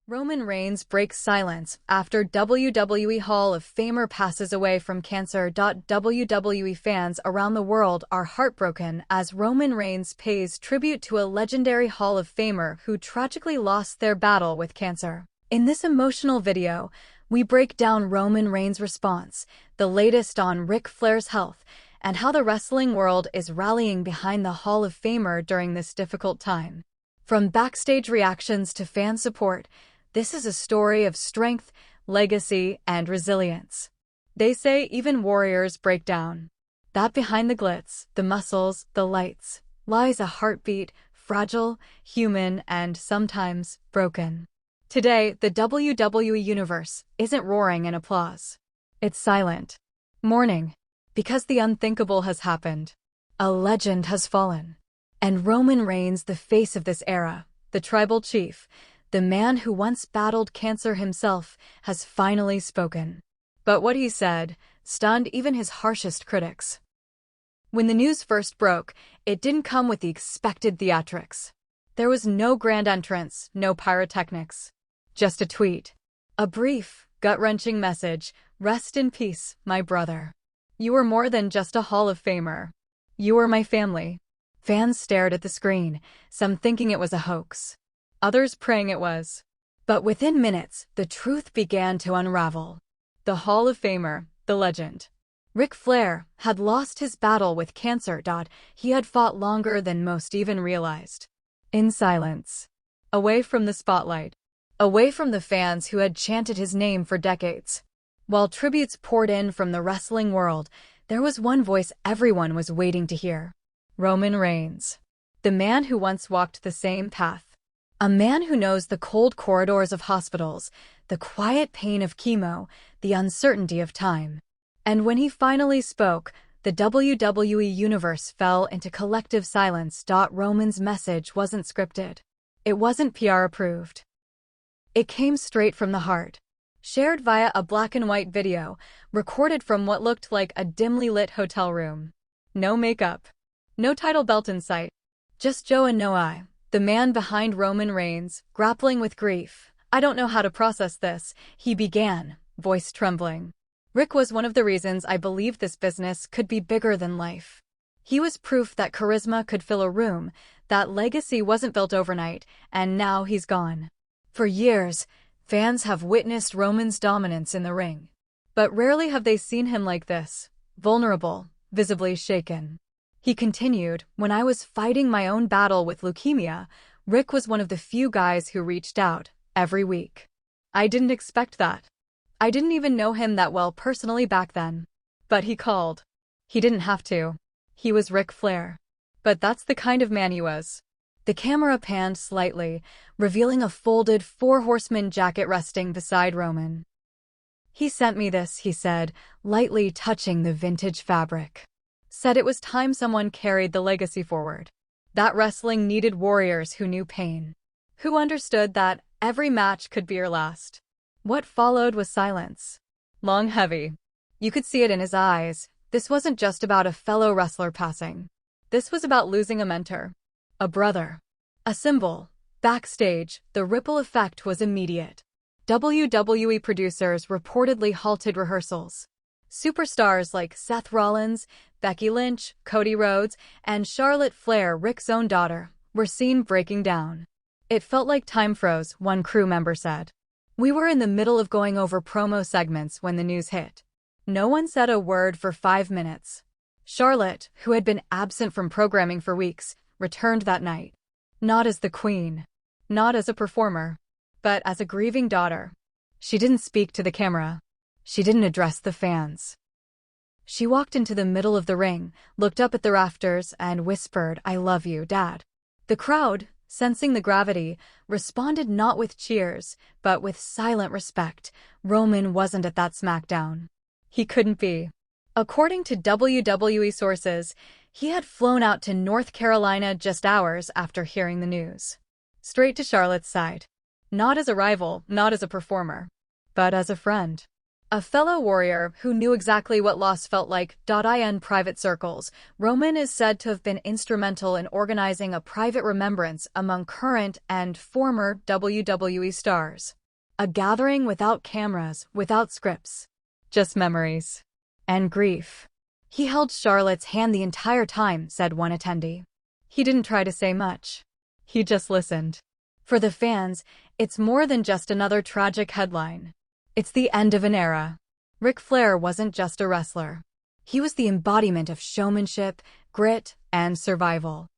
Roman Reigns breaks silence after WWE Hall of Famer passes away from cancer. WWE fans around the world are heartbroken as Roman Reigns pays tribute to a legendary Hall of Famer who tragically lost their battle with cancer. In this emotional video, we break down Roman Reigns' response, the latest on Ric Flair's health, and how the wrestling world is rallying behind the Hall of Famer during this difficult time. From backstage reactions to fan support, this is a story of strength, legacy, and resilience. They say even warriors break down. That behind the glitz, the muscles, the lights, lies a heartbeat, fragile, human, and sometimes broken. Today, the WWE Universe isn't roaring in applause. It's silent, mourning, because the unthinkable has happened. A legend has fallen. And Roman Reigns, the face of this era, the tribal chief, the man who once battled cancer himself, has finally spoken. But what he said stunned even his harshest critics. When the news first broke, it didn't come with the expected theatrics. There was no grand entrance, no pyrotechnics. Just a tweet. A brief, gut-wrenching message: "Rest in peace, my brother. You were more than just a Hall of Famer. You were my family." Fans stared at the screen, some thinking it was a hoax, others praying it was. But within minutes, the truth began to unravel. The Hall of Famer, the legend, Ric Flair, had lost his battle with cancer. He had fought longer than most even realized. In silence. Away from the spotlight. Away from the fans who had chanted his name for decades. While tributes poured in from the wrestling world, there was one voice everyone was waiting to hear. Roman Reigns. The man who once walked the same path. A man who knows the cold corridors of hospitals, the quiet pain of chemo, the uncertainty of time. And when he finally spoke, the WWE Universe fell into collective silence. Roman's message wasn't scripted. It wasn't PR approved. It came straight from the heart. Shared via a black and white video, recorded from what looked like a dimly lit hotel room. No makeup. No title belt in sight. Just Joe and no I, the man behind Roman Reigns, grappling with grief. "I don't know how to process this," he began, voice trembling. "Rick was one of the reasons I believed this business could be bigger than life. He was proof that charisma could fill a room, that legacy wasn't built overnight, and now he's gone." For years, fans have witnessed Roman's dominance in the ring. But rarely have they seen him like this, vulnerable, visibly shaken. He continued, "When I was fighting my own battle with leukemia, Rick was one of the few guys who reached out, every week. I didn't expect that. I didn't even know him that well personally back then. But he called. He didn't have to. He was Ric Flair. But that's the kind of man he was." The camera panned slightly, revealing a folded four-horseman jacket resting beside Roman. "He sent me this," he said, lightly touching the vintage fabric. "Said it was time someone carried the legacy forward. That wrestling needed warriors who knew pain. Who understood that every match could be your last." What followed was silence. Long, heavy. You could see it in his eyes. This wasn't just about a fellow wrestler passing. This was about losing a mentor. A brother. A symbol. Backstage, the ripple effect was immediate. WWE producers reportedly halted rehearsals. Superstars like Seth Rollins, Becky Lynch, Cody Rhodes, and Charlotte Flair, Rick's own daughter, were seen breaking down. "It felt like time froze," one crew member said. "We were in the middle of going over promo segments when the news hit. No one said a word for 5 minutes." Charlotte, who had been absent from programming for weeks, returned that night. Not as the queen. Not as a performer. But as a grieving daughter. She didn't speak to the camera. She didn't address the fans. She walked into the middle of the ring, looked up at the rafters, and whispered, "I love you, Dad." The crowd, sensing the gravity, responded not with cheers, but with silent respect. Roman wasn't at that SmackDown. He couldn't be. According to WWE sources, he had flown out to North Carolina just hours after hearing the news. Straight to Charlotte's side. Not as a rival, not as a performer, but as a friend. A fellow warrior who knew exactly what loss felt like. In private circles, Roman is said to have been instrumental in organizing a private remembrance among current and former WWE stars. A gathering without cameras, without scripts. Just memories. And grief. He held Charlotte's hand the entire time, said one attendee. He didn't try to say much. He just listened. For the fans, it's more than just another tragic headline. It's the end of an era. Ric Flair wasn't just a wrestler. He was the embodiment of showmanship, grit, and survival.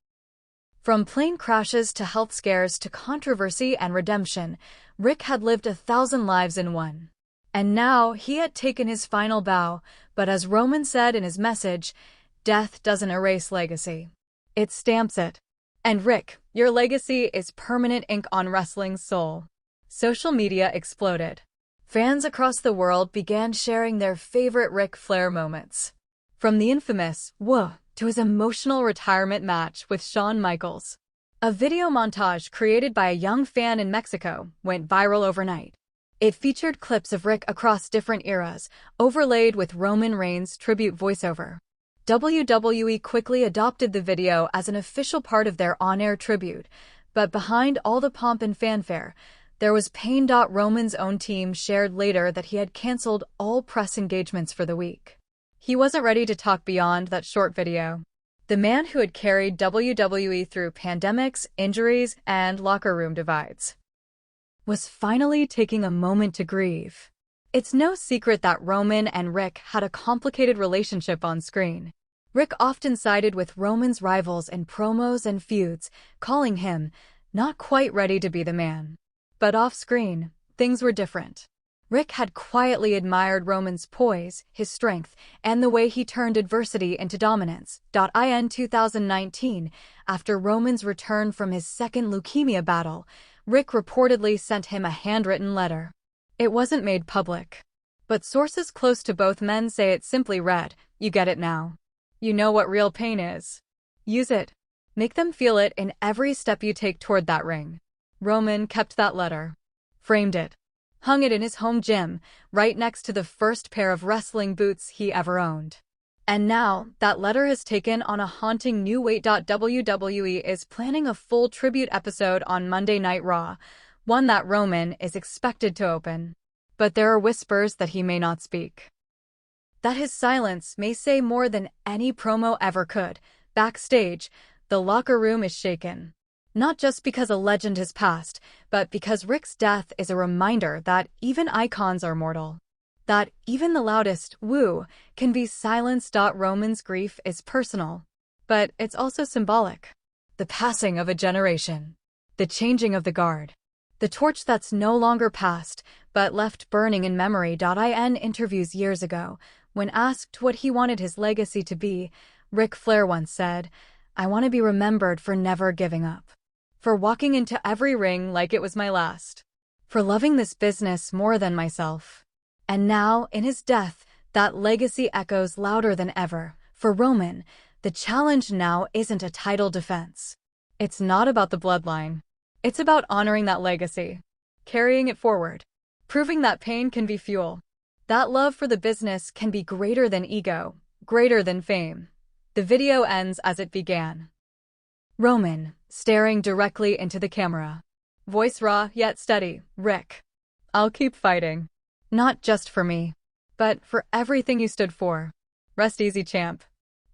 From plane crashes to health scares to controversy and redemption, Ric had lived 1,000 lives in one. And now he had taken his final bow, but as Roman said in his message, death doesn't erase legacy. It stamps it. And Ric, your legacy is permanent ink on wrestling's soul. Social media exploded. Fans across the world began sharing their favorite Ric Flair moments. From the infamous "whoa" to his emotional retirement match with Shawn Michaels. A video montage created by a young fan in Mexico went viral overnight. It featured clips of Ric across different eras, overlaid with Roman Reigns' tribute voiceover. WWE quickly adopted the video as an official part of their on-air tribute, but behind all the pomp and fanfare, there was pain. Roman's own team shared later that he had canceled all press engagements for the week. He wasn't ready to talk beyond that short video. The man who had carried WWE through pandemics, injuries, and locker room divides was finally taking a moment to grieve. It's no secret that Roman and Ric had a complicated relationship on screen. Ric often sided with Roman's rivals in promos and feuds, calling him not quite ready to be the man. But off-screen, things were different. Ric had quietly admired Roman's poise, his strength, and the way he turned adversity into dominance. In 2019, after Roman's return from his second leukemia battle, Ric reportedly sent him a handwritten letter. It wasn't made public, but sources close to both men say it simply read, "You get it now. You know what real pain is. Use it. Make them feel it in every step you take toward that ring." Roman kept that letter, framed it, hung it in his home gym, right next to the first pair of wrestling boots he ever owned. And now, that letter has taken on a haunting new weight. WWE is planning a full tribute episode on Monday Night Raw, one that Roman is expected to open. But there are whispers that he may not speak. That his silence may say more than any promo ever could. Backstage, the locker room is shaken. Not just because a legend has passed, but because Ric's death is a reminder that even icons are mortal. That even the loudest woo can be silenced. Roman's grief is personal, but it's also symbolic. The passing of a generation. The changing of the guard. The torch that's no longer passed, but left burning in memory. In interviews years ago, when asked what he wanted his legacy to be, Ric Flair once said, "I want to be remembered for never giving up. For walking into every ring like it was my last. For loving this business more than myself." And now, in his death, that legacy echoes louder than ever. For Roman, the challenge now isn't a title defense. It's not about the bloodline. It's about honoring that legacy, carrying it forward, proving that pain can be fuel. That love for the business can be greater than ego, greater than fame. The video ends as it began. Roman, staring directly into the camera. Voice raw yet steady. "Ric, I'll keep fighting. Not just for me, but for everything you stood for. Rest easy, champ.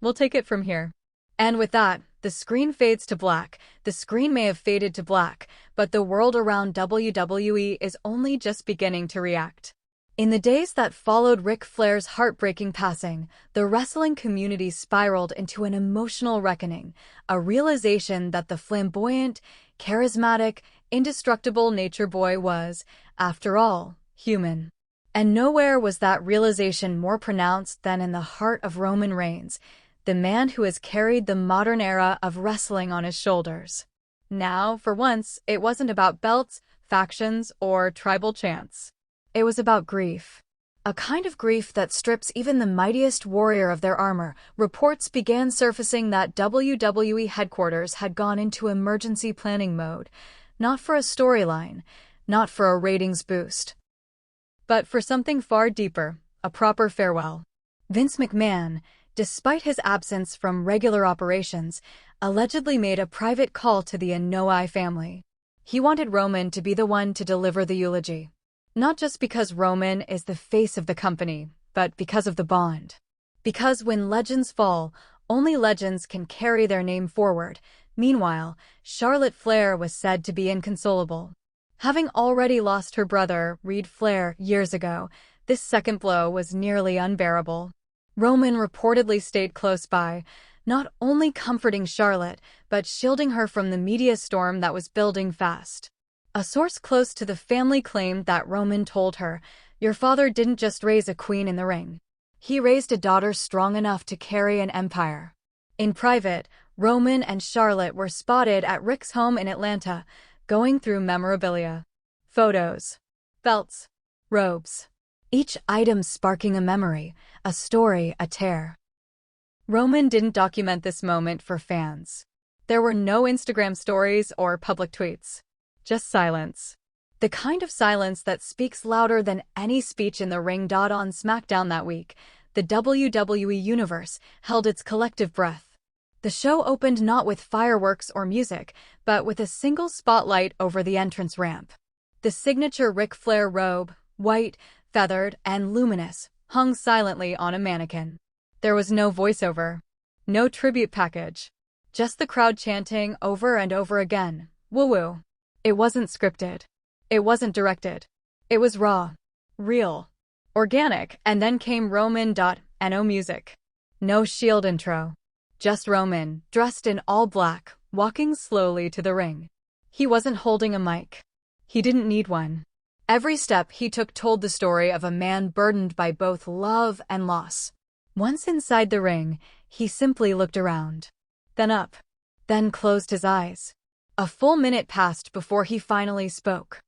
We'll take it from here." And with that, the screen fades to black. The screen may have faded to black, but the world around WWE is only just beginning to react. In the days that followed Ric Flair's heartbreaking passing, the wrestling community spiraled into an emotional reckoning, a realization that the flamboyant, charismatic, indestructible Nature Boy was, after all, human. And nowhere was that realization more pronounced than in the heart of Roman Reigns, the man who has carried the modern era of wrestling on his shoulders. Now, for once, it wasn't about belts, factions, or tribal chants. It was about grief. A kind of grief that strips even the mightiest warrior of their armor. Reports began surfacing that WWE headquarters had gone into emergency planning mode, not for a storyline, not for a ratings boost, but for something far deeper, a proper farewell. Vince McMahon, despite his absence from regular operations, allegedly made a private call to the Anoa'i family. He wanted Roman to be the one to deliver the eulogy. Not just because Roman is the face of the company, but because of the bond. Because when legends fall, only legends can carry their name forward. Meanwhile, Charlotte Flair was said to be inconsolable. Having already lost her brother, Reed Flair, years ago, this second blow was nearly unbearable. Roman reportedly stayed close by, not only comforting Charlotte, but shielding her from the media storm that was building fast. A source close to the family claimed that Roman told her, "Your father didn't just raise a queen in the ring. He raised a daughter strong enough to carry an empire." In private, Roman and Charlotte were spotted at Rick's home in Atlanta, going through memorabilia. Photos, belts, robes. Each item sparking a memory, a story, a tear. Roman didn't document this moment for fans. There were no Instagram stories or public tweets. Just silence. The kind of silence that speaks louder than any speech in the ring. On SmackDown that week, the WWE Universe held its collective breath. The show opened not with fireworks or music, but with a single spotlight over the entrance ramp. The signature Ric Flair robe, white, feathered, and luminous, hung silently on a mannequin. There was no voiceover, no tribute package, just the crowd chanting over and over again, "Woo-woo." It wasn't scripted. It wasn't directed. It was raw, real, organic, and then came Roman.no music. No Shield intro. Just Roman, dressed in all black, walking slowly to the ring. He wasn't holding a mic. He didn't need one. Every step he took told the story of a man burdened by both love and loss. Once inside the ring, he simply looked around. Then up. Then closed his eyes. A full minute passed before he finally spoke.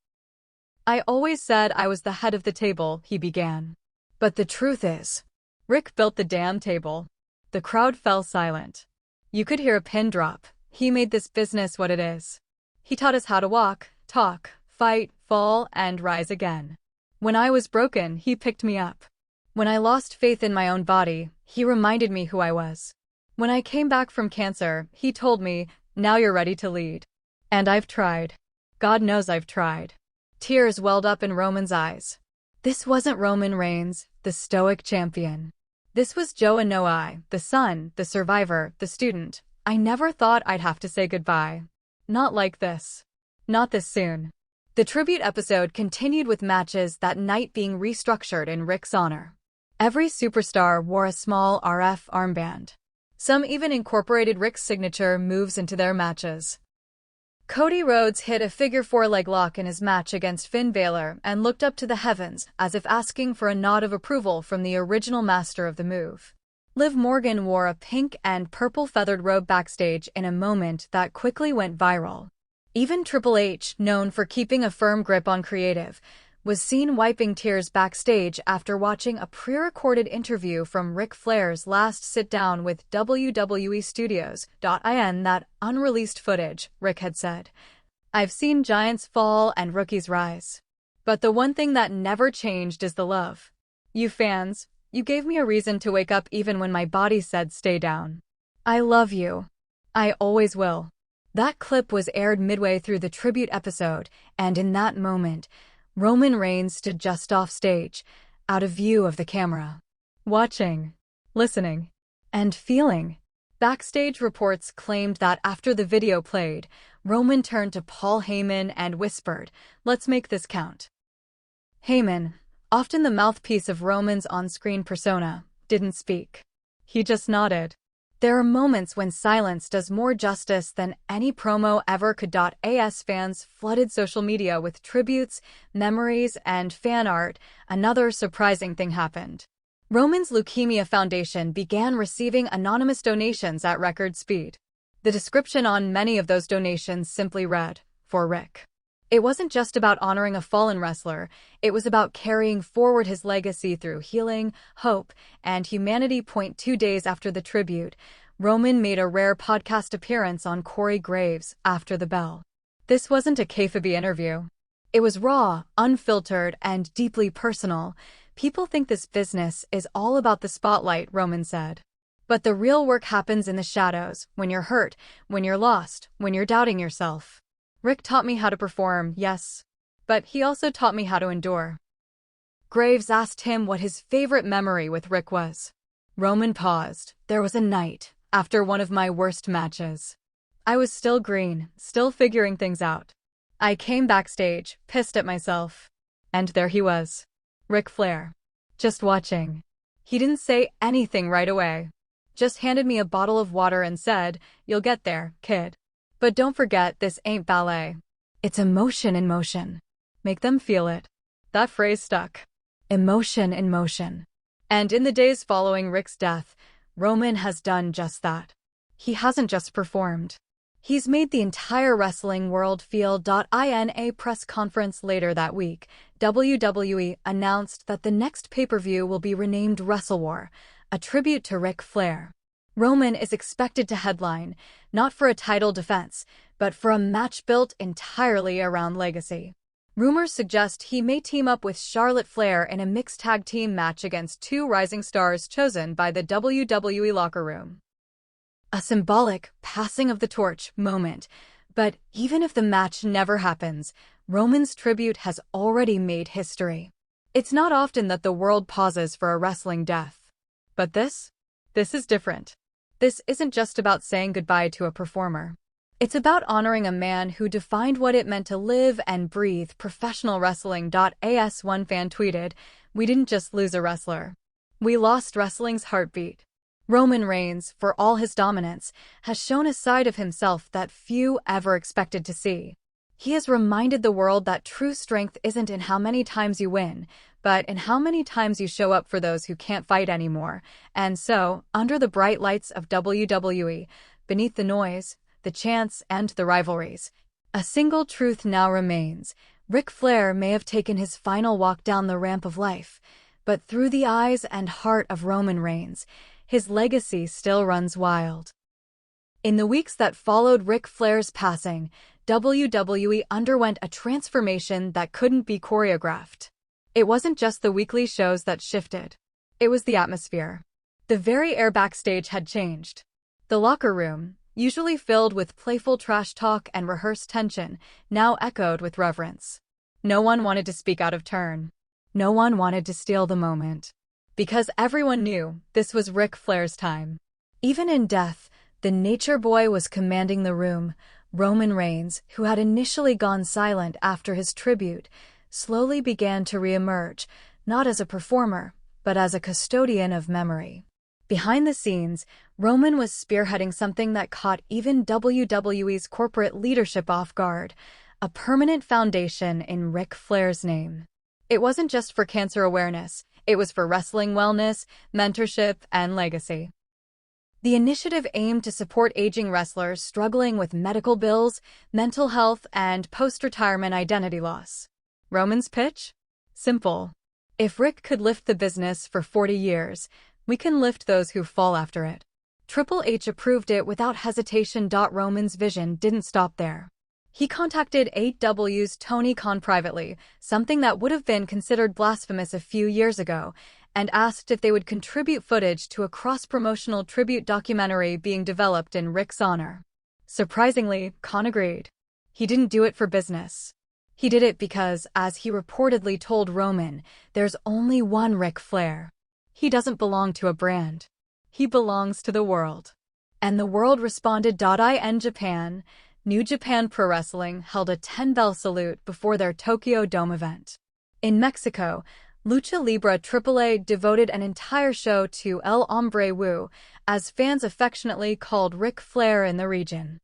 "I always said I was the head of the table," he began. "But the truth is, Rick built the damn table." The crowd fell silent. You could hear a pin drop. He made this business what it is. He taught us how to walk, talk, fight, fall, and rise again. When I was broken, he picked me up. When I lost faith in my own body, he reminded me who I was. When I came back from cancer, he told me, "Now you're ready to lead." And I've tried. God knows I've tried. Tears welled up in Roman's eyes. This wasn't Roman Reigns, the stoic champion. This was Joe Anoa'i, the son, the survivor, the student. I never thought I'd have to say goodbye. Not like this. Not this soon. The tribute episode continued with matches that night being restructured in Rick's honor. Every superstar wore a small RF armband. Some even incorporated Rick's signature moves into their matches. Cody Rhodes hit a figure-4 leg lock in his match against Finn Balor and looked up to the heavens as if asking for a nod of approval from the original master of the move. Liv Morgan wore a pink and purple feathered robe backstage in a moment that quickly went viral. Even Triple H, known for keeping a firm grip on creative, was seen wiping tears backstage after watching a pre-recorded interview from Ric Flair's last sit-down with WWE Studios. In that unreleased footage, Rick had said, "I've seen giants fall and rookies rise. But the one thing that never changed is the love. You fans, you gave me a reason to wake up even when my body said stay down. I love you. I always will." That clip was aired midway through the tribute episode, and in that moment, Roman Reigns stood just off stage, out of view of the camera. Watching, listening, and feeling. Backstage reports claimed that after the video played, Roman turned to Paul Heyman and whispered, "Let's make this count." Heyman, often the mouthpiece of Roman's on-screen persona, didn't speak. He just nodded. There are moments when silence does more justice than any promo ever could. As fans flooded social media with tributes, memories, and fan art, another surprising thing happened. Roman's Leukemia Foundation began receiving anonymous donations at record speed. The description on many of those donations simply read, "For Rick." It wasn't just about honoring a fallen wrestler, it was about carrying forward his legacy through healing, hope, and humanity. 2 days after the tribute, Roman made a rare podcast appearance on Corey Graves' After the Bell. This wasn't a kayfabe interview. It was raw, unfiltered, and deeply personal. People think this business is all about the spotlight, Roman said. But the real work happens in the shadows, when you're hurt, when you're lost, when you're doubting yourself. Rick taught me how to perform, yes. But he also taught me how to endure. Graves asked him what his favorite memory with Rick was. Roman paused. There was a night, after one of my worst matches. I was still green, still figuring things out. I came backstage, pissed at myself. And there he was. Ric Flair. Just watching. He didn't say anything right away. Just handed me a bottle of water and said, "You'll get there, kid. But don't forget, this ain't ballet. It's emotion in motion. Make them feel it." That phrase stuck. Emotion in motion. And in the days following Rick's death, Roman has done just that. He hasn't just performed. He's made the entire wrestling world feel. In a press conference later that week, WWE announced that the next pay-per-view will be renamed WrestleWar, a tribute to Ric Flair. Roman is expected to headline, not for a title defense, but for a match built entirely around legacy. Rumors suggest he may team up with Charlotte Flair in a mixed tag team match against two rising stars chosen by the WWE locker room. A symbolic passing of the torch moment, but even if the match never happens, Roman's tribute has already made history. It's not often that the world pauses for a wrestling death. But this is different. This isn't just about saying goodbye to a performer. It's about honoring a man who defined what it meant to live and breathe professional wrestling. As one fan tweeted, "We didn't just lose a wrestler. We lost wrestling's heartbeat." Roman Reigns, for all his dominance, has shown a side of himself that few ever expected to see. He has reminded the world that true strength isn't in how many times you win, but in how many times you show up for those who can't fight anymore. And so, under the bright lights of WWE, beneath the noise, the chants, and the rivalries, a single truth now remains. Ric Flair may have taken his final walk down the ramp of life, but through the eyes and heart of Roman Reigns, his legacy still runs wild. In the weeks that followed Ric Flair's passing, WWE underwent a transformation that couldn't be choreographed. It wasn't just the weekly shows that shifted. It was the atmosphere. The very air backstage had changed. The locker room, usually filled with playful trash talk and rehearsed tension, now echoed with reverence. No one wanted to speak out of turn. No one wanted to steal the moment. Because everyone knew this was Ric Flair's time. Even in death, the Nature Boy was commanding the room. Roman Reigns, who had initially gone silent after his tribute, slowly began to reemerge, not as a performer, but as a custodian of memory. Behind the scenes, Roman was spearheading something that caught even WWE's corporate leadership off guard, a permanent foundation in Ric Flair's name. It wasn't just for cancer awareness, it was for wrestling wellness, mentorship, and legacy. The initiative aimed to support aging wrestlers struggling with medical bills, mental health, and post-retirement identity loss. Roman's pitch? Simple. If Rick could lift the business for 40 years, we can lift those who fall after it. Triple H approved it without hesitation. Roman's vision didn't stop there. He contacted AEW's Tony Khan privately, something that would have been considered blasphemous a few years ago, and asked if they would contribute footage to a cross-promotional tribute documentary being developed in Rick's honor. Surprisingly, Khan agreed. He didn't do it for business. He did it because, as he reportedly told Roman, there's only one Ric Flair. He doesn't belong to a brand. He belongs to the world. And the world responded. In Japan, New Japan Pro Wrestling held a 10-bell salute before their Tokyo Dome event. In Mexico, Lucha Libre AAA devoted an entire show to El Hombre Wu, as fans affectionately called Ric Flair in the region.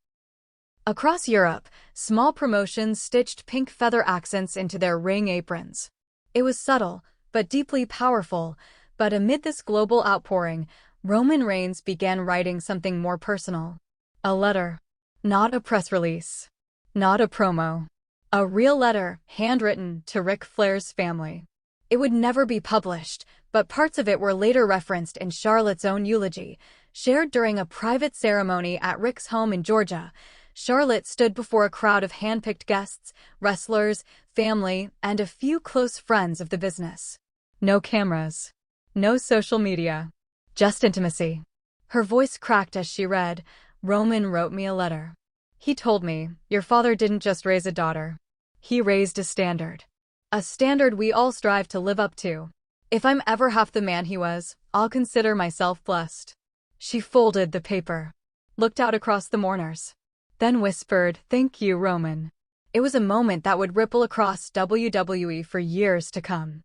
Across Europe, small promotions stitched pink feather accents into their ring aprons. It was subtle, but deeply powerful. But amid this global outpouring, Roman Reigns began writing something more personal. A letter. Not a press release. Not a promo. A real letter, handwritten to Ric Flair's family. It would never be published, but parts of it were later referenced in Charlotte's own eulogy, shared during a private ceremony at Rick's home in Georgia. Charlotte stood before a crowd of hand-picked guests, wrestlers, family, and a few close friends of the business. No cameras. No social media. Just intimacy. Her voice cracked as she read, "Roman wrote me a letter. He told me, your father didn't just raise a daughter. He raised a standard. A standard we all strive to live up to. If I'm ever half the man he was, I'll consider myself blessed." She folded the paper, looked out across the mourners, then whispered, "Thank you, Roman." It was a moment that would ripple across WWE for years to come.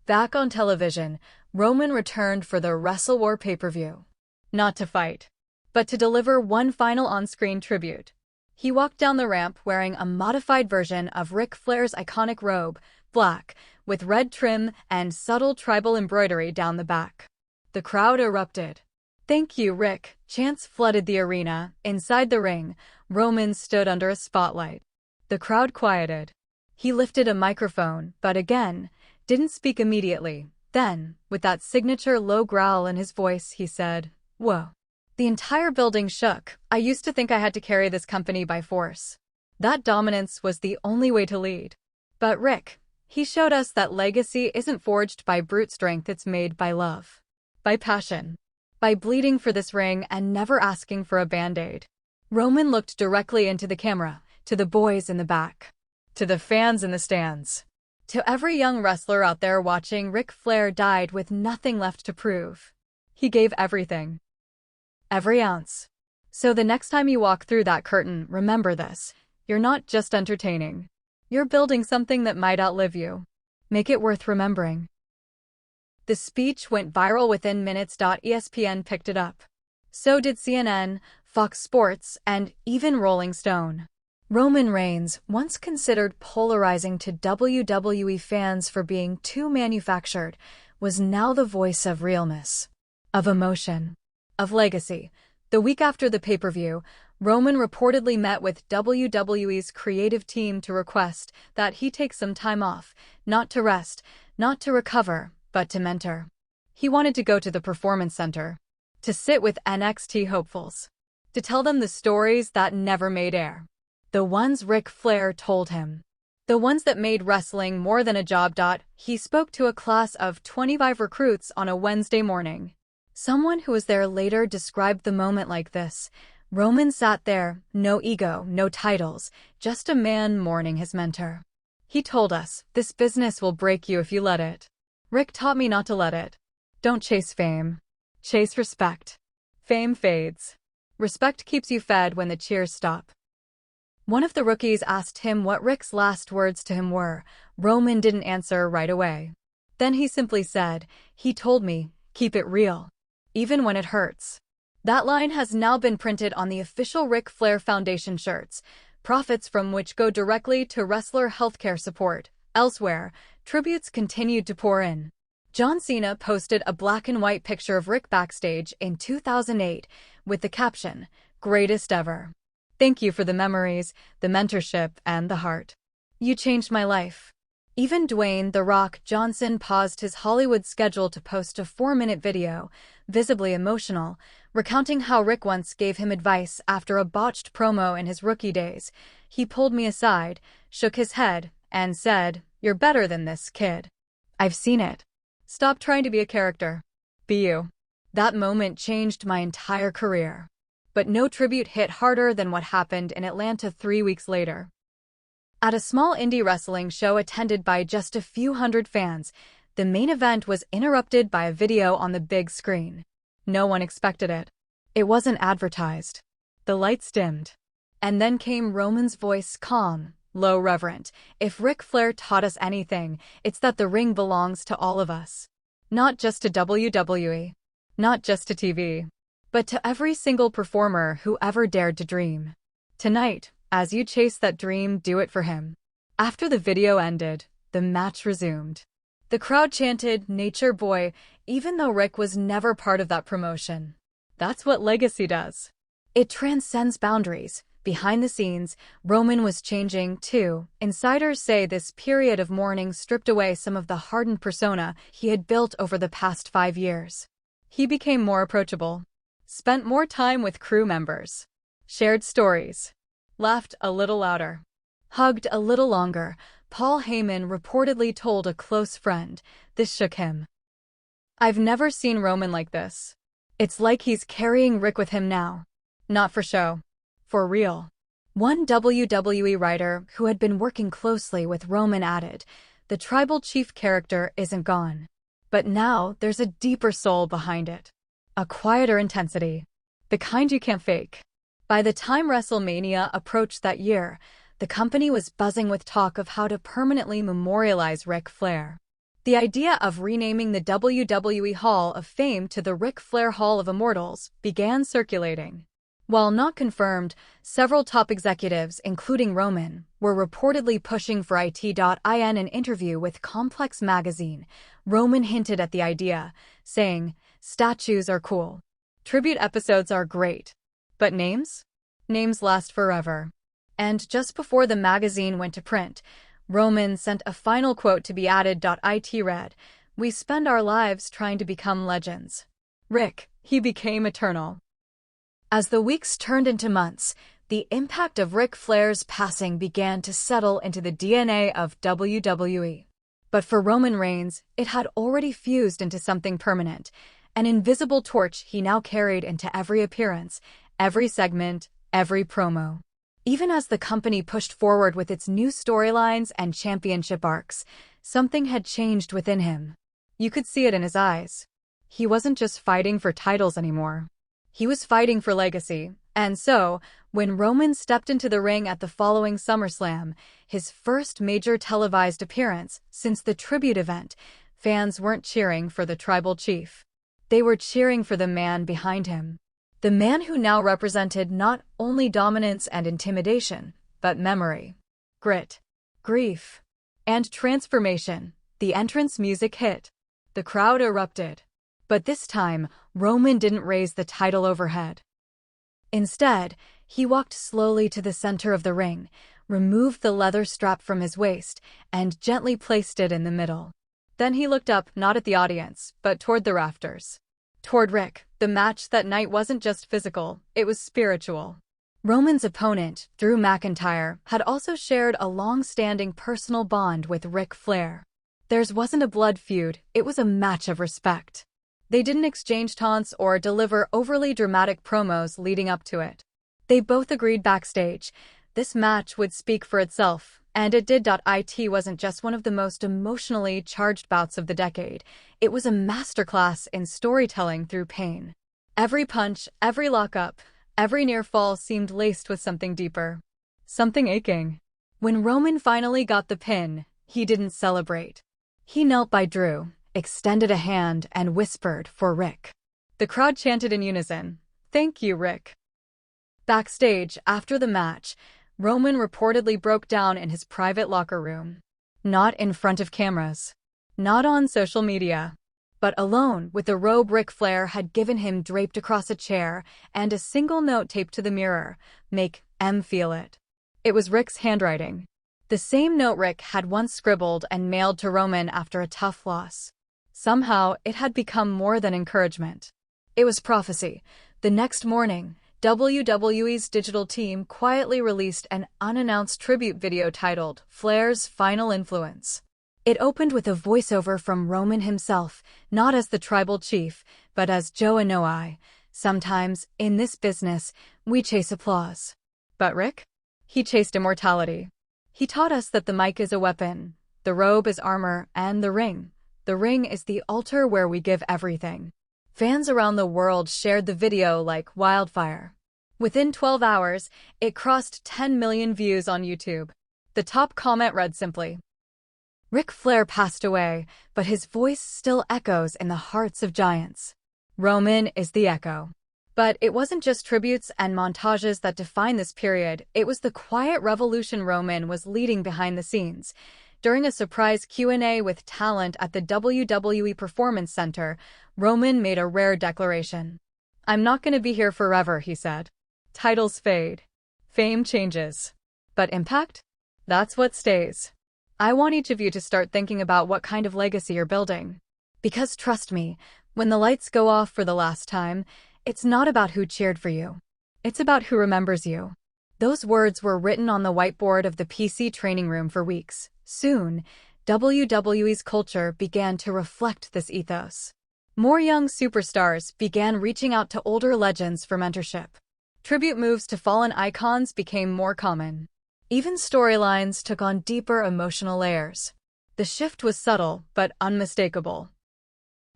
Back on television, Roman returned for the Wrestle War pay-per-view. Not to fight, but to deliver one final on-screen tribute. He walked down the ramp wearing a modified version of Ric Flair's iconic robe, black, with red trim and subtle tribal embroidery down the back. The crowd erupted. "Thank you, Rick." Chants flooded the arena. Inside the ring, Roman stood under a spotlight. The crowd quieted. He lifted a microphone, but again, didn't speak immediately. Then, with that signature low growl in his voice, he said, "Whoa." The entire building shook. "I used to think I had to carry this company by force. That dominance was the only way to lead. But Rick, he showed us that legacy isn't forged by brute strength, it's made by love. By passion. By bleeding for this ring and never asking for a band-aid." Roman looked directly into the camera, to the boys in the back, to the fans in the stands. To every young wrestler out there watching, Ric Flair died with nothing left to prove. He gave everything. Every ounce. So the next time you walk through that curtain, remember this. You're not just entertaining. You're building something that might outlive you. Make it worth remembering. The speech went viral within minutes. ESPN picked it up. So did CNN, Fox Sports, and even Rolling Stone. Roman Reigns, once considered polarizing to WWE fans for being too manufactured, was now the voice of realness, of emotion, of legacy. The week after the pay-per-view, Roman reportedly met with WWE's creative team to request that he take some time off, not to rest, not to recover, but to mentor. He wanted to go to the Performance Center, to sit with NXT hopefuls, to tell them the stories that never made air. The ones Ric Flair told him. The ones that made wrestling more than a job. He spoke to a class of 25 recruits on a Wednesday morning. Someone who was there later described the moment like this. Roman sat there, no ego, no titles, just a man mourning his mentor. He told us, "This business will break you if you let it. Rick taught me not to let it. Don't chase fame. Chase respect. Fame fades. Respect keeps you fed when the cheers stop." One of the rookies asked him what Rick's last words to him were. Roman didn't answer right away. Then he simply said, "He told me, keep it real. Even when it hurts." That line has now been printed on the official Ric Flair Foundation shirts, profits from which go directly to wrestler healthcare support. Elsewhere, tributes continued to pour in. John Cena posted a black and white picture of Rick backstage in 2008 with the caption, "Greatest ever. Thank you for the memories, the mentorship, and the heart. You changed my life." Even Dwayne "The Rock" Johnson paused his Hollywood schedule to post a 4-minute video, visibly emotional, recounting how Rick once gave him advice after a botched promo in his rookie days. "He pulled me aside, shook his head, and said, 'You're better than this, kid. I've seen it. Stop trying to be a character. Be you.' That moment changed my entire career." But no tribute hit harder than what happened in Atlanta 3 weeks later. At a small indie wrestling show attended by just a few hundred fans, the main event was interrupted by a video on the big screen. No one expected it. It wasn't advertised. The lights dimmed. And then came Roman's voice, calm, low, reverent. "If Ric Flair taught us anything, it's that the ring belongs to all of us. Not just to WWE. Not just to TV. But to every single performer who ever dared to dream. Tonight, as you chase that dream, do it for him." After the video ended, the match resumed. The crowd chanted, "Nature Boy," even though Rick was never part of that promotion. That's what legacy does. It transcends boundaries. Behind the scenes, Roman was changing, too. Insiders say this period of mourning stripped away some of the hardened persona he had built over the past 5 years. He became more approachable. Spent more time with crew members. Shared stories. Laughed a little louder. Hugged a little longer, Paul Heyman reportedly told a close friend. This shook him. "I've never seen Roman like this. It's like he's carrying Rick with him now. Not for show. For real." One WWE writer who had been working closely with Roman added, "The tribal chief character isn't gone. But now there's a deeper soul behind it. A quieter intensity. The kind you can't fake." By the time WrestleMania approached that year, the company was buzzing with talk of how to permanently memorialize Ric Flair. The idea of renaming the WWE Hall of Fame to the Ric Flair Hall of Immortals began circulating. While not confirmed, several top executives, including Roman, were reportedly pushing for it. In an interview with Complex magazine, Roman hinted at the idea, saying, "Statues are cool. Tribute episodes are great. But names? Names last forever." And just before the magazine went to print, Roman sent a final quote to be added. It read, "We spend our lives trying to become legends. Rick, he became eternal." As the weeks turned into months, the impact of Ric Flair's passing began to settle into the DNA of WWE. But for Roman Reigns, it had already fused into something permanent, an invisible torch he now carried into every appearance, every segment, every promo. Even as the company pushed forward with its new storylines and championship arcs, something had changed within him. You could see it in his eyes. He wasn't just fighting for titles anymore. He was fighting for legacy, and so, when Roman stepped into the ring at the following SummerSlam, his first major televised appearance since the tribute event, fans weren't cheering for the tribal chief. They were cheering for the man behind him. The man who now represented not only dominance and intimidation, but memory, grit, grief, and transformation. The entrance music hit. The crowd erupted. But this time, Roman didn't raise the title overhead. Instead, he walked slowly to the center of the ring, removed the leather strap from his waist, and gently placed it in the middle. Then he looked up, not at the audience, but toward the rafters. Toward Rick. The match that night wasn't just physical, it was spiritual. Roman's opponent, Drew McIntyre, had also shared a long-standing personal bond with Ric Flair. Theirs wasn't a blood feud, it was a match of respect. They didn't exchange taunts or deliver overly dramatic promos leading up to it. They both agreed backstage. This match would speak for itself, and it did. It wasn't just one of the most emotionally charged bouts of the decade. It was a masterclass in storytelling through pain. Every punch, every lockup, every near fall seemed laced with something deeper. Something aching. When Roman finally got the pin, he didn't celebrate. He knelt by Drew, extended a hand, and whispered for Rick. The crowd chanted in unison, "Thank you, Rick." Backstage, after the match, Roman reportedly broke down in his private locker room. Not in front of cameras. Not on social media. But alone with the robe Ric Flair had given him draped across a chair and a single note taped to the mirror, "Make M feel it." It was Rick's handwriting. The same note Rick had once scribbled and mailed to Roman after a tough loss. Somehow, it had become more than encouragement. It was prophecy. The next morning, WWE's digital team quietly released an unannounced tribute video titled Flair's Final Influence. It opened with a voiceover from Roman himself, not as the tribal chief, but as Joe Anoa'i. "Sometimes, in this business, we chase applause. But Rick? He chased immortality. He taught us that the mic is a weapon, the robe is armor, and the ring is the altar where we give everything." Fans around the world shared the video like wildfire. Within 12 hours, it crossed 10 million views on YouTube. The top comment read simply, "Ric Flair passed away, but his voice still echoes in the hearts of giants. Roman is the echo." But it wasn't just tributes and montages that defined this period, it was the quiet revolution Roman was leading behind the scenes. During a surprise Q&A with talent at the WWE Performance Center, Roman made a rare declaration. "I'm not going to be here forever," he said. "Titles fade. Fame changes. But impact? That's what stays. I want each of you to start thinking about what kind of legacy you're building. Because trust me, when the lights go off for the last time, it's not about who cheered for you. It's about who remembers you." Those words were written on the whiteboard of the PC training room for weeks. Soon, WWE's culture began to reflect this ethos. More young superstars began reaching out to older legends for mentorship. Tribute moves to fallen icons became more common. Even storylines took on deeper emotional layers. The shift was subtle but unmistakable.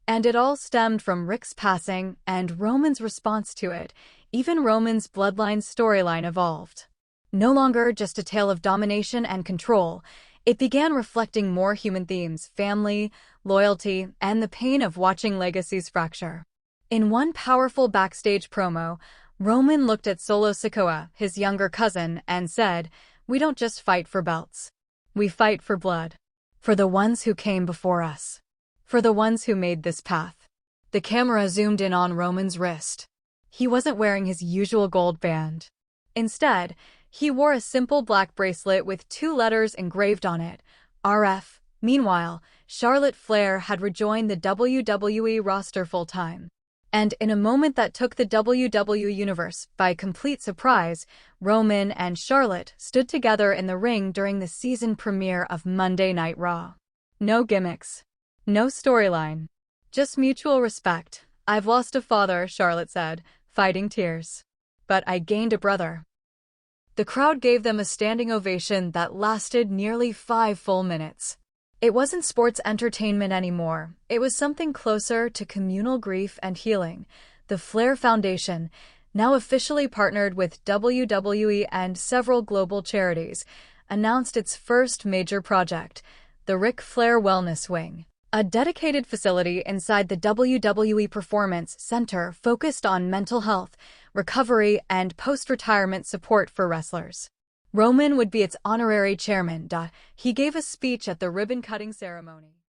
And it all stemmed from Rick's passing and Roman's response to it. Even Roman's bloodline storyline evolved. No longer just a tale of domination and control, it began reflecting more human themes: family, loyalty, and the pain of watching legacies fracture. In one powerful backstage promo, Roman looked at Solo Sikoa, his younger cousin, and said, "We don't just fight for belts. We fight for blood. For the ones who came before us. For the ones who made this path." The camera zoomed in on Roman's wrist. He wasn't wearing his usual gold band. Instead, he wore a simple black bracelet with 2 letters engraved on it, RF. Meanwhile, Charlotte Flair had rejoined the WWE roster full-time. And in a moment that took the WWE Universe by complete surprise, Roman and Charlotte stood together in the ring during the season premiere of Monday Night Raw. No gimmicks. No storyline. Just mutual respect. "I've lost a father," Charlotte said, fighting tears. "But I gained a brother." The crowd gave them a standing ovation that lasted nearly 5 full minutes. It wasn't sports entertainment anymore. It was something closer to communal grief and healing. The Flair Foundation, now officially partnered with WWE and several global charities, announced its first major project, the Ric Flair Wellness Wing, a dedicated facility inside the WWE Performance Center focused on mental health, recovery, and post-retirement support for wrestlers. Roman would be its honorary chairman. He gave a speech at the ribbon-cutting ceremony.